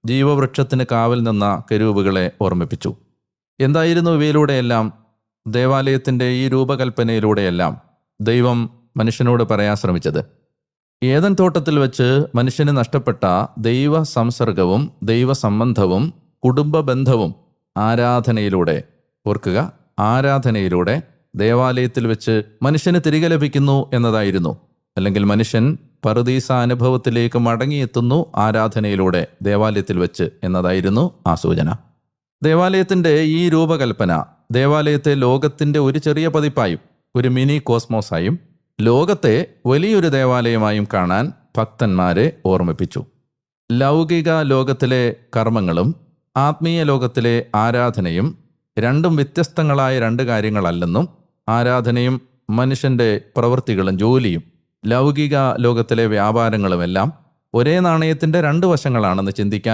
ജീവവൃക്ഷത്തിന് കാവൽ നിന്ന കെരൂബുകളെ ഓർമ്മിപ്പിച്ചു. എന്തായിരുന്നു ഇവയിലൂടെയെല്ലാം? ദേവാലയത്തിൻ്റെ ഈ രൂപകൽപ്പനയിലൂടെയെല്ലാം ദൈവം മനുഷ്യനോട് പറയാൻ ശ്രമിച്ചത്, ഏദൻ തോട്ടത്തിൽ വെച്ച് മനുഷ്യന് നഷ്ടപ്പെട്ട ദൈവ സംസർഗവും ദൈവസംബന്ധവും കുടുംബ ബന്ധവും ആരാധനയിലൂടെ, ഓർക്കുക, ആരാധനയിലൂടെ ദേവാലയത്തിൽ വെച്ച് മനുഷ്യന് തിരികെ ലഭിക്കുന്നു എന്നതായിരുന്നു. അല്ലെങ്കിൽ മനുഷ്യൻ പറുദീസ അനുഭവത്തിലേക്ക് മടങ്ങിയെത്തുന്നു ആരാധനയിലൂടെ ദേവാലയത്തിൽ വെച്ച് എന്നതായിരുന്നു ആ സൂചന. ദേവാലയത്തിൻ്റെ ഈ രൂപകൽപ്പന ദേവാലയത്തെ ലോകത്തിൻ്റെ ഒരു ചെറിയ പതിപ്പായും ഒരു മിനി കോസ്മോസായും ലോകത്തെ വലിയൊരു ദേവാലയമായും കാണാൻ ഭക്തന്മാരെ ഓർമ്മിപ്പിച്ചു. ലൗകിക ലോകത്തിലെ കർമ്മങ്ങളും ആത്മീയ ലോകത്തിലെ ആരാധനയും രണ്ടും വ്യത്യസ്തങ്ങളായ രണ്ട് കാര്യങ്ങളല്ലെന്നും, ആരാധനയും മനുഷ്യൻ്റെ പ്രവൃത്തികളും ജോലിയും ലൗകിക ലോകത്തിലെ വ്യാപാരങ്ങളുമെല്ലാം ഒരേ നാണയത്തിൻ്റെ രണ്ട് വശങ്ങളാണെന്ന് ചിന്തിക്കാൻ